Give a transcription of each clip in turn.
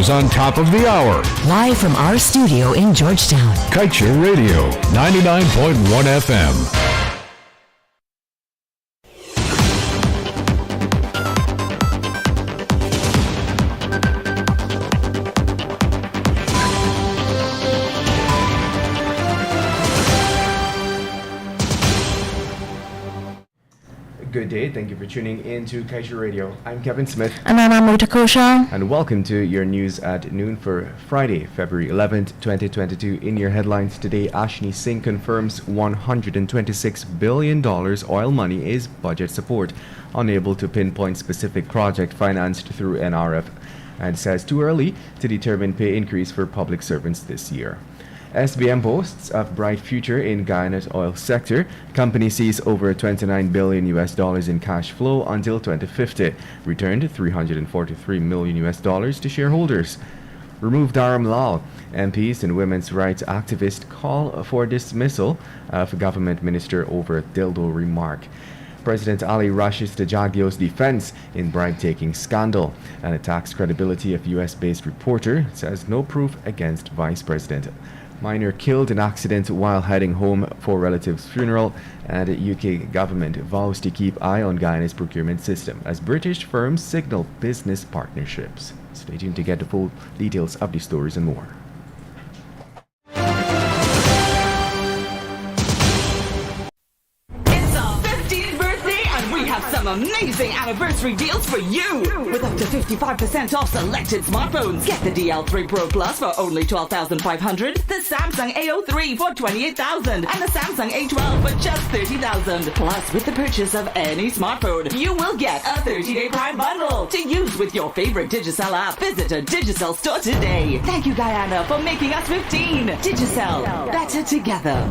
news on top of the hour. Live from our studio in Georgetown. Kaieteur Radio, 99.1 FM. Good day. Thank you for tuning in to Kaieteur Radio. I'm Kevin Smith. And I'm Rita Kosha. And welcome to your news at noon for Friday, February 11th, 2022. In your headlines today, Ashni Singh confirms $126 billion oil money is budget support, unable to pinpoint specific project financed through NRF, and says too early to determine pay increase for public servants this year. SBM boasts of bright future in Guyana's oil sector. Company sees over $29 billion in cash flow until 2050. Returned $343 million to shareholders. Remove Dharam Lal. MPs and women's rights activists call for dismissal of government minister over dildo remark. President Ali rushes to Jagdio's defense in bribe-taking scandal and attacks credibility of US-based reporter, says no proof against vice president. Minor killed in accident while heading home for relative's funeral, and UK government vows to keep eye on Guyana's procurement system as British firms signal business partnerships. Stay tuned to get the full details of these stories and more. Amazing anniversary deals for you with up to 55% off selected smartphones. Get the DL3 Pro Plus for only $12,500, the Samsung A03 for $28,000, and the Samsung A12 for just $30,000. Plus, with the purchase of any smartphone, you will get a 30-day Prime bundle to use with your favorite Digicel app. Visit a Digicel store today. Thank you, Guyana, for making us 15. Digicel, better together.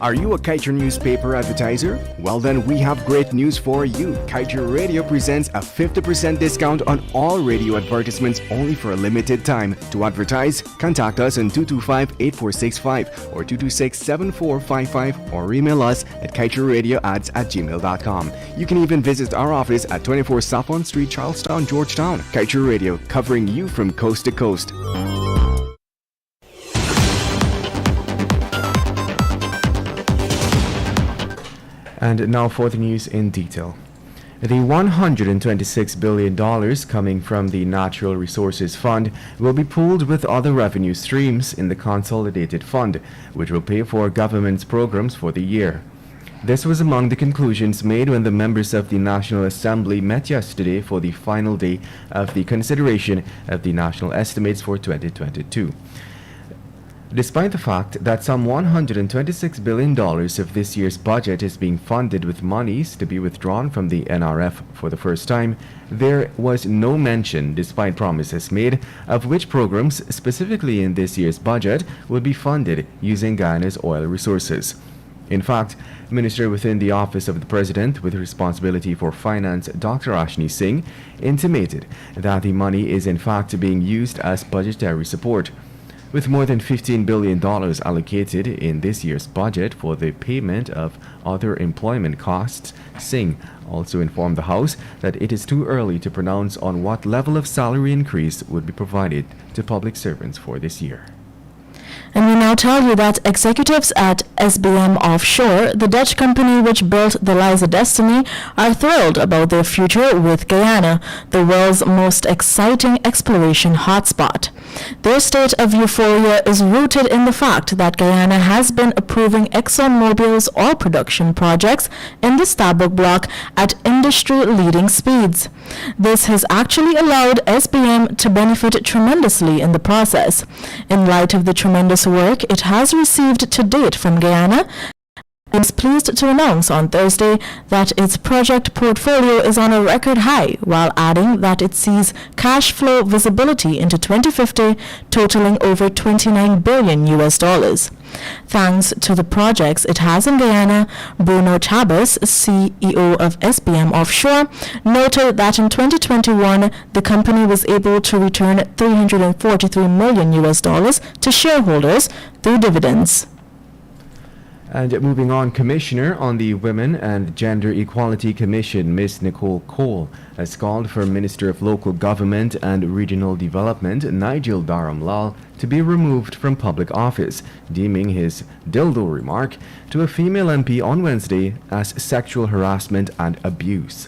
Are you a Kaieteur newspaper advertiser? Well then, we have great news for you. Kaieteur Radio presents a 50% discount on all radio advertisements only for a limited time. To advertise, contact us on 225-8465 or 226-7455 or email us at kaieteurradioads@gmail.com. You can even visit our office at 24 Saffron Street, Charlestown, Georgetown. Kaieteur Radio, covering you from coast to coast. And now for the news in detail. The $126 billion coming from the Natural Resources Fund will be pooled with other revenue streams in the Consolidated Fund, which will pay for government's programs for the year. This was among the conclusions made when the members of the National Assembly met yesterday for the final day of the consideration of the national estimates for 2022. Despite the fact that some $126 billion of this year's budget is being funded with monies to be withdrawn from the NRF for the first time, there was no mention, despite promises made, of which programs, specifically in this year's budget, would be funded using Guyana's oil resources. In fact, Minister within the Office of the President with responsibility for finance, Dr. Ashni Singh, intimated that the money is in fact being used as budgetary support. With more than $15 billion allocated in this year's budget for the payment of other employment costs, Singh also informed the House that it is too early to pronounce on what level of salary increase would be provided to public servants for this year. And we now tell you that executives at SBM Offshore, the Dutch company which built the Liza Destiny, are thrilled about their future with Guyana, the world's most exciting exploration hotspot. Their state of euphoria is rooted in the fact that Guyana has been approving ExxonMobil's oil production projects in the Stabroek block at industry-leading speeds. This has actually allowed SBM to benefit tremendously in the process. In light of the tremendous work it has received to date from Guyana, I was pleased to announce on Thursday that its project portfolio is on a record high, while adding that it sees cash flow visibility into 2050 totaling over $29 billion. Thanks to the projects it has in Guyana, Bruno Chabas, CEO of SBM Offshore, noted that in 2021 the company was able to return $343 million to shareholders through dividends. And moving on, Commissioner on the Women and Gender Equality Commission, Ms. Nicole Cole, has called for Minister of Local Government and Regional Development, Nigel Dharamlal, to be removed from public office, deeming his dildo remark to a female MP on Wednesday as sexual harassment and abuse.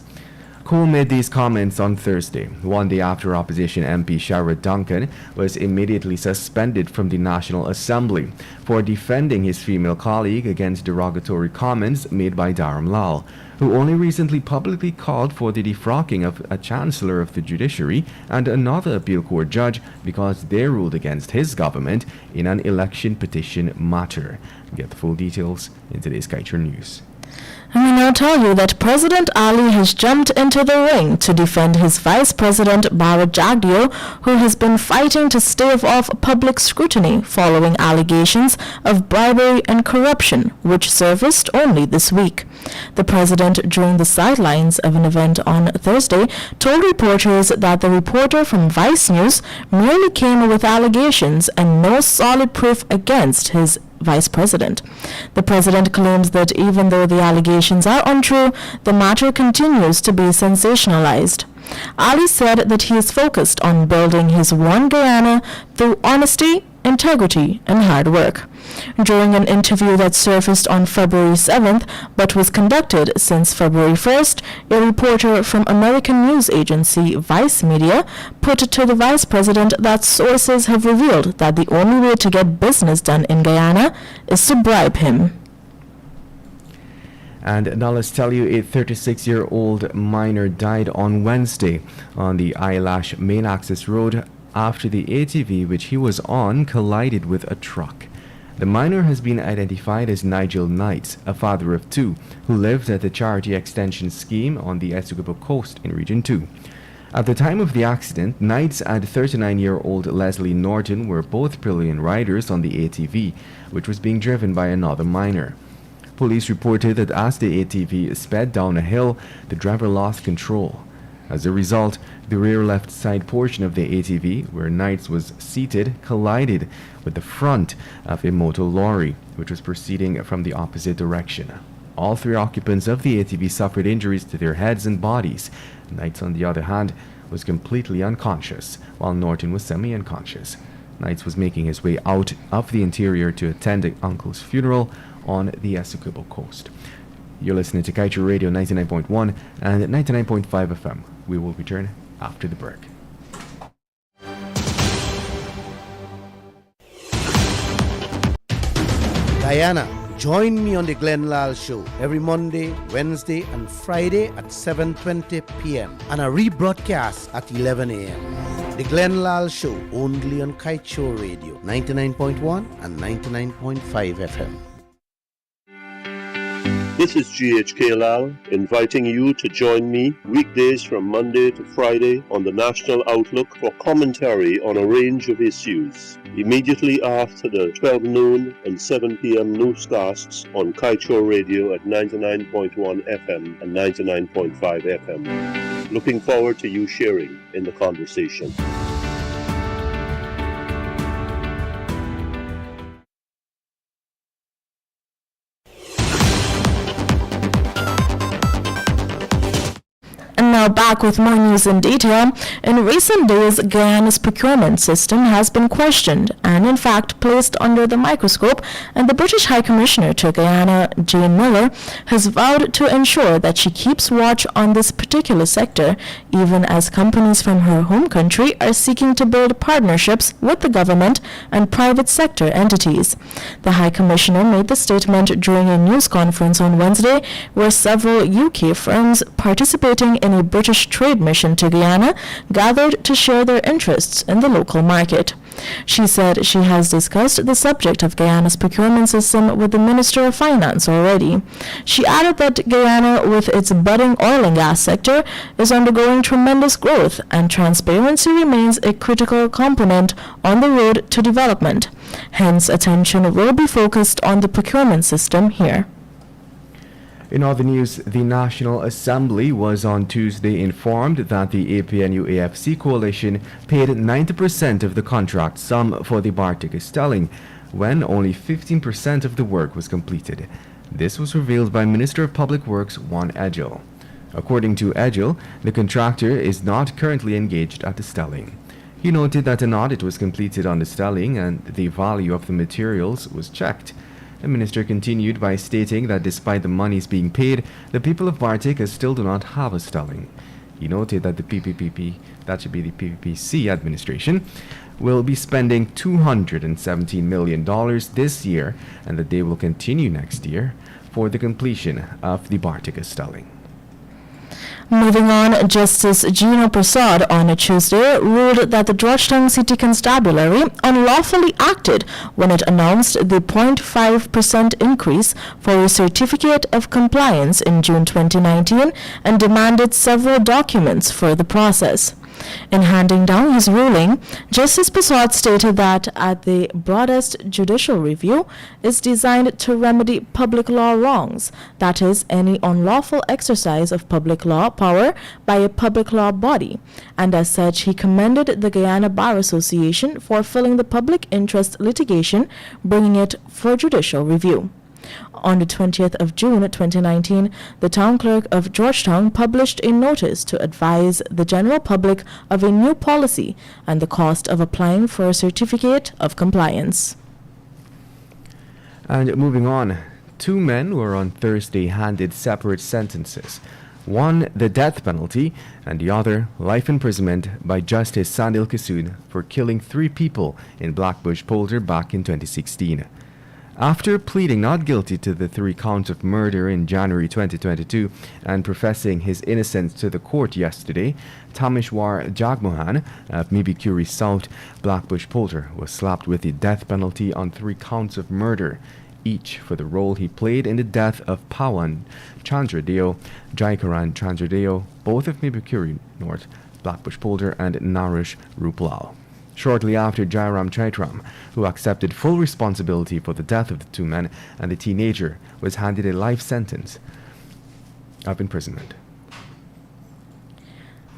Cole made these comments on Thursday, one day after opposition MP Sharad Duncan was immediately suspended from the National Assembly for defending his female colleague against derogatory comments made by Dharamlal, who only recently publicly called for the defrocking of a Chancellor of the Judiciary and another appeal court judge because they ruled against his government in an election petition matter. Get the full details in today's Kaieteur News. And we now tell you that President Ali has jumped into the ring to defend his Vice President Bharat Jagdeo, who has been fighting to stave off public scrutiny following allegations of bribery and corruption, which surfaced only this week. The president, during the sidelines of an event on Thursday, told reporters that the reporter from Vice News merely came with allegations and no solid proof against his vice president. The president claims that even though the allegations are untrue, the matter continues to be sensationalized. Ali said that he is focused on building his One Guyana through honesty, integrity, and hard work. During an interview that surfaced on February 7th but was conducted since February 1st, a reporter from American news agency Vice Media put to the vice president that sources have revealed that the only way to get business done in Guyana is to bribe him. And now let's tell you, a 36-year-old miner died on Wednesday on the Eyelash Main Access Road after the ATV which he was on collided with a truck. The miner has been identified as Nigel Knights, a father of two, who lived at the Charity Extension Scheme on the Essequibo Coast in Region 2. At the time of the accident, Knights and 39-year-old Leslie Norton were both pillion riders on the ATV, which was being driven by another miner. Police reported that as the ATV sped down a hill, the driver lost control. As a result, the rear left side portion of the ATV, where Knights was seated, collided with the front of a motor lorry, which was proceeding from the opposite direction. All three occupants of the ATV suffered injuries to their heads and bodies. Knights, on the other hand, was completely unconscious, while Norton was semi-unconscious. Knights was making his way out of the interior to attend an uncle's funeral on the Essequibo Coast. You're listening to Kaieteur Radio 99.1 and 99.5 FM. We will return after the break. Diana, join me on the Glenn Lal Show every Monday, Wednesday, and Friday at 7:20 p.m. and a rebroadcast at 11 a.m. The Glenn Lal Show only on Kaieteur Radio 99.1 and 99.5 FM. This is GHK Lal inviting you to join me weekdays from Monday to Friday on the National Outlook for commentary on a range of issues. Immediately after the 12 noon and 7 p.m. newscasts on Kaieteur Radio at 99.1 FM and 99.5 FM. Looking forward to you sharing in the conversation. Now back with more news in detail. In recent days, Guyana's procurement system has been questioned and in fact placed under the microscope, and the British High Commissioner to Guyana, Jane Miller, has vowed to ensure that she keeps watch on this particular sector, even as companies from her home country are seeking to build partnerships with the government and private sector entities. The High Commissioner made the statement during a news conference on Wednesday, where several UK firms participating in a British trade mission to Guyana gathered to share their interests in the local market. She said she has discussed the subject of Guyana's procurement system with the Minister of Finance already. She added that Guyana, with its budding oil and gas sector, is undergoing tremendous growth, and transparency remains a critical component on the road to development. Hence, attention will be focused on the procurement system here. In other news, the National Assembly was on Tuesday informed that the APNU-AFC coalition paid 90% of the contract sum for the Bartik Stelling, when only 15% of the work was completed. This was revealed by Minister of Public Works Juan Edgel. According to Edgel, the contractor is not currently engaged at the Stelling. He noted that an audit was completed on the Stelling and the value of the materials was checked. The minister continued by stating that despite the monies being paid, the people of Bartica still do not have a Stelling. He noted that the PPPP, that should be the PPPC administration, will be spending $217 million this year and that they will continue next year for the completion of the Bartica Stelling. Moving on, Justice Gino Prasad on Tuesday ruled that the Georgetown City Constabulary unlawfully acted when it announced the 0.5% increase for a certificate of compliance in June 2019 and demanded several documents for the process. In handing down his ruling, Justice Prasad stated that at the broadest judicial review is designed to remedy public law wrongs, that is, any unlawful exercise of public law power by a public law body, and as such he commended the Guyana Bar Association for filing the public interest litigation, bringing it for judicial review. On the 20th of June 2019, the town clerk of Georgetown published a notice to advise the general public of a new policy and the cost of applying for a certificate of compliance. And moving on, 2 men were on Thursday handed separate sentences. One, the death penalty, and the other, life imprisonment by Justice Sandil Kissoon for killing 3 people in Blackbush Polder back in 2016. After pleading not guilty to the 3 counts of murder in January 2022 and professing his innocence to the court yesterday, Tamishwar Jagmohan of Mibikuri South, Blackbush Polder, was slapped with the death penalty on 3 counts of murder, each for the role he played in the death of Pawan Chandradeo, Jaikaran Chandradeo, both of Mibikuri North, Blackbush Polder, and Narush Ruplal. Shortly after, Jairam Chaitram, who accepted full responsibility for the death of the 2 men and the teenager, was handed a life sentence of imprisonment.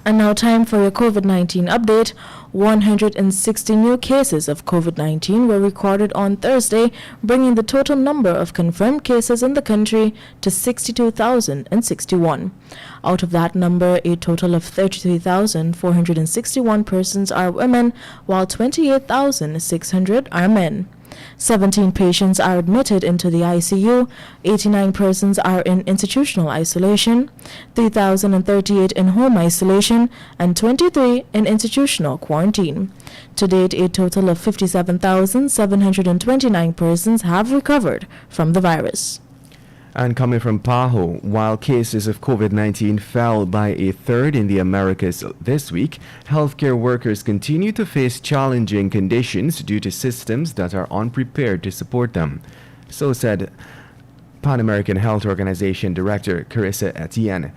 And now time for your COVID-19 update. 160 new cases of COVID-19 were recorded on Thursday, bringing the total number of confirmed cases in the country to 62,061. Out of that number, a total of 33,461 persons are women, while 28,600 are men. 17 patients are admitted into the ICU, 89 persons are in institutional isolation, 3,038 in home isolation, and 23 in institutional quarantine. To date, a total of 57,729 persons have recovered from the virus. And coming from Paho, while cases of COVID-19 fell by a third in the Americas this week, healthcare workers continue to face challenging conditions due to systems that are unprepared to support them. So said Pan American Health Organization Director Carissa Etienne.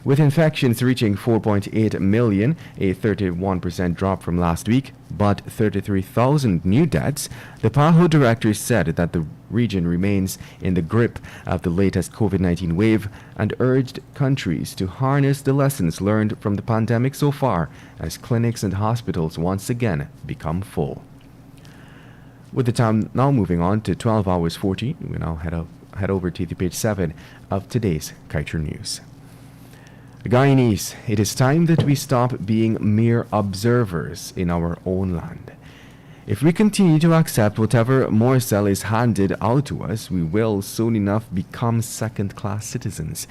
With infections reaching 4.8 million, a 31% drop from last week, but 33,000 new deaths, the PAHO director said that the region remains in the grip of the latest COVID-19 wave and urged countries to harness the lessons learned from the pandemic so far as clinics and hospitals once again become full. With the time now moving on to 12 hours 40, we now head over to the page 7 of today's Kaieteur News. Guyanese, it is time that we stop being mere observers in our own land. If we continue to accept whatever morsel is handed out to us, we will soon enough become second-class citizens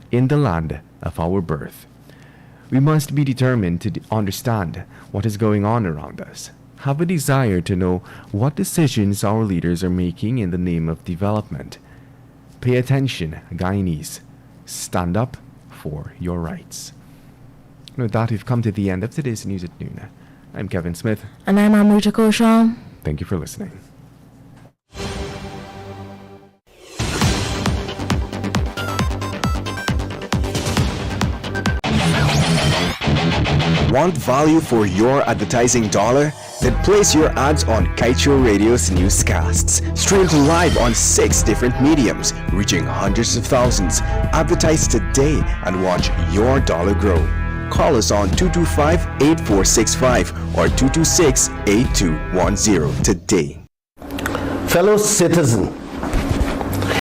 in the land of our birth. We must be determined to understand what is going on around us, have a desire to know what decisions our leaders are making in the name of development. Pay attention, Guyanese. Stand up for your rights. With that, we've come to the end of today's News at Noon. I'm Kevin Smith. And I'm Amrita Koshal. Thank you for listening. Want value for your advertising dollar? Then place your ads on Kaieteur Radio's Newscasts. Streamed live on 6 different mediums, reaching hundreds of thousands. Advertise today and watch your dollar grow. Call us on 225-8465 or 226-8210 today. fellow citizen,